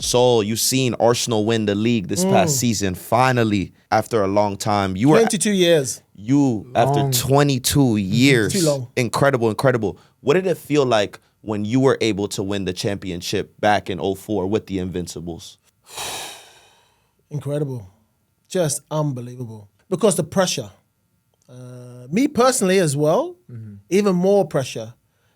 So you've seen Arsenal win the league this past season, finally, after a long time. 22 years. After 22 years. Too long. Incredible, incredible. What did it feel like when you were able to win the championship back in 2004 with the Invincibles? Incredible. Just unbelievable. Because the pressure. Me personally as well, even more pressure.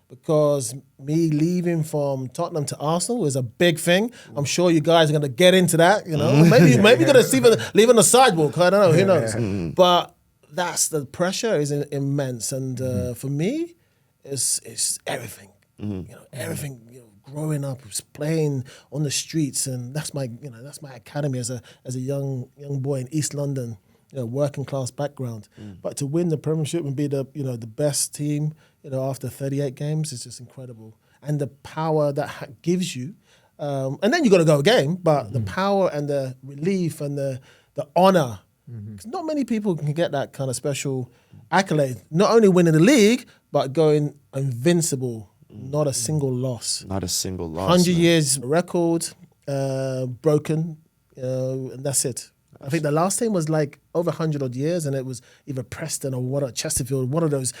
Because me leaving from Tottenham to Arsenal is a big thing. I'm sure you guys are going to get into that. You know, maybe going to leave on the sidewalk. I don't know. Who knows? But that's the pressure is immense, and for me, it's everything. You know, everything. You know, growing up, playing on the streets, and that's my academy as a young boy in East London. You know, working class background, but to win the Premiership and be the best team, after 38 games is just incredible, and the power that gives you, and then you got to go a game, but the power and the relief and the honor, because not many people can get that kind of special accolade. Not only winning the league, but going invincible, not a single loss. Not a single loss. 100 years record broken, and that's it. I think the last team was like over 100 odd years, and it was either Preston or Chesterfield, one of those.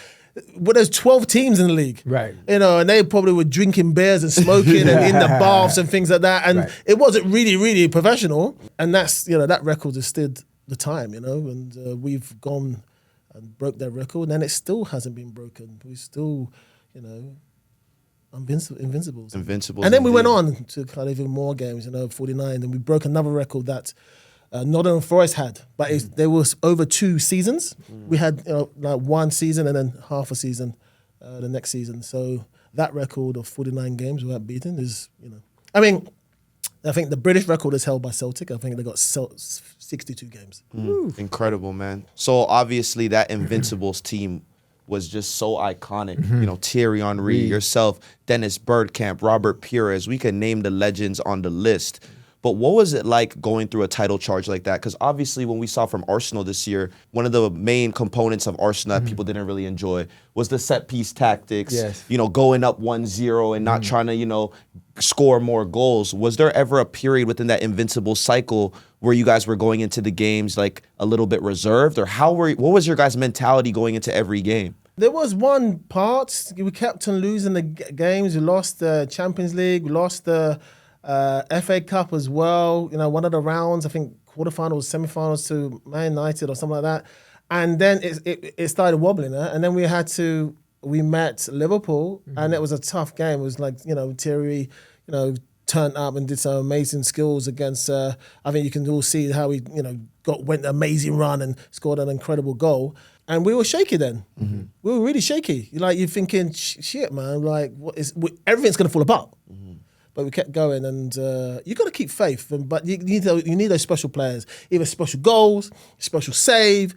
Well, there's 12 teams in the league, right? And they probably were drinking beers and smoking and in the baths and things like that, and it wasn't really, really professional. And that's that record has stood the time, and we've gone and broke that record, and it still hasn't been broken. We still, Invincibles. And then we went on to kind of even more games, 49, and we broke another record that Nottingham Forest had, but there was over 2 seasons. We had like 1 season and then half a season the next season. So that record of 49 games without beaten is, I think the British record is held by Celtic. I think they got 62 games. Incredible, man. So obviously that Invincibles team was just so iconic. Thierry Henry, yourself, Dennis Bergkamp, Robert Pires. We could name the legends on the list. But what was it like going through a title charge like that? Because obviously when we saw from Arsenal this year, one of the main components of Arsenal that people didn't really enjoy was the set-piece tactics, going up 1-0 and not trying to, score more goals. Was there ever a period within that Invincible cycle where you guys were going into the games like a little bit reserved? Or what was your guys' mentality going into every game? There was one part, we kept on losing the games. We lost the Champions League, we lost the FA Cup as well, one of the rounds, I think quarterfinals, semifinals to Man United or something like that. And then it started wobbling, and then we met Liverpool, and it was a tough game. It was like, Thierry, turned up and did some amazing skills against, I think you can all see how he, went an amazing run and scored an incredible goal. And we were shaky then. We were really shaky. You're thinking, shit, man, like everything's going to fall apart. But we kept going, and you got to keep faith. But you need those special players, either special goals, special save,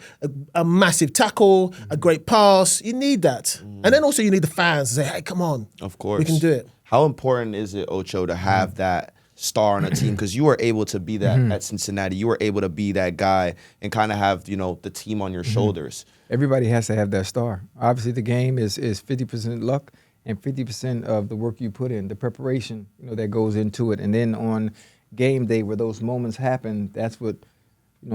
a massive tackle, a great pass. You need that, and then also you need the fans to say, "Hey, come on, of course, we can do it." How important is it, Ocho, to have that star on a team? Because you were able to be that at Cincinnati. You were able to be that guy and kind of have the team on your shoulders. Everybody has to have that star. Obviously, the game is 50% luck and 50% of the work you put in, the preparation, that goes into it. And then on game day where those moments happen, that's what,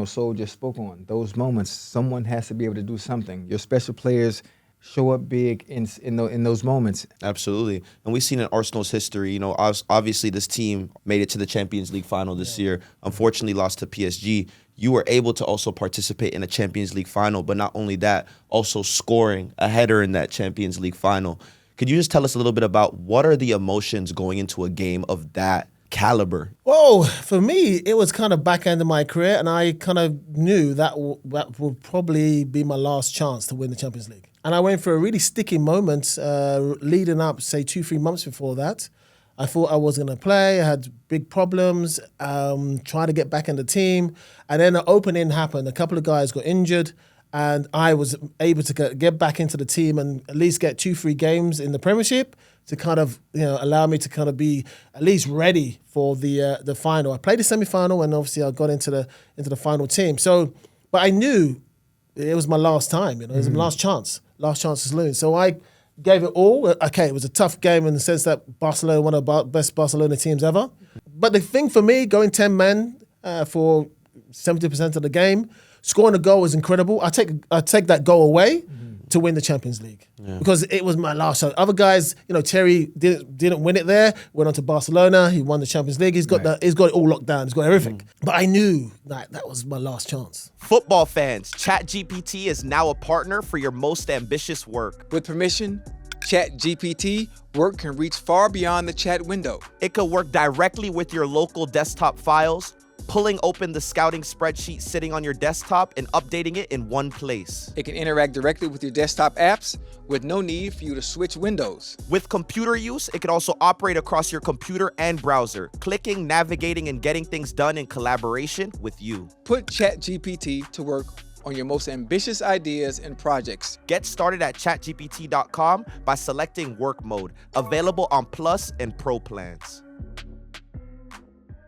Sol just spoke on. Those moments, someone has to be able to do something. Your special players show up big in those moments. Absolutely. And we've seen in Arsenal's history, obviously this team made it to the Champions League final this year, unfortunately lost to PSG. You were able to also participate in a Champions League final, but not only that, also scoring a header in that Champions League final. Could you just tell us a little bit about what are the emotions going into a game of that caliber? Well, for me, it was kind of back end of my career, and I kind of knew that would probably be my last chance to win the Champions League. And I went through a really sticky moment leading up, say, 2-3 months before that. I thought I was going to play. I had big problems, trying to get back in the team. And then the opening happened. A couple of guys got injured. And I was able to get back into the team and at least get 2-3 games in the Premiership to kind of, allow me to kind of be at least ready for the final. I played the semi-final, and obviously I got into the final team. So, but I knew it was my last time. It was my last chance to lose. So I gave it all. Okay, it was a tough game in the sense that Barcelona, one of the best Barcelona teams ever. But the thing for me, going 10 men for 70% of the game, scoring a goal is incredible. I take that goal away to win the Champions League because it was my last shot. Other guys, Thierry didn't win it there. Went on to Barcelona. He won the Champions League. He's got he's got it all locked down. He's got everything. But I knew that was my last chance. Football fans, ChatGPT is now a partner for your most ambitious work. With permission, ChatGPT work can reach far beyond the chat window. It could work directly with your local desktop files, pulling open the scouting spreadsheet sitting on your desktop and updating it in one place. It can interact directly with your desktop apps with no need for you to switch windows. With computer use, it can also operate across your computer and browser, clicking, navigating, and getting things done in collaboration with you. Put ChatGPT to work on your most ambitious ideas and projects. Get started at chatgpt.com by selecting work mode, available on Plus and Pro plans.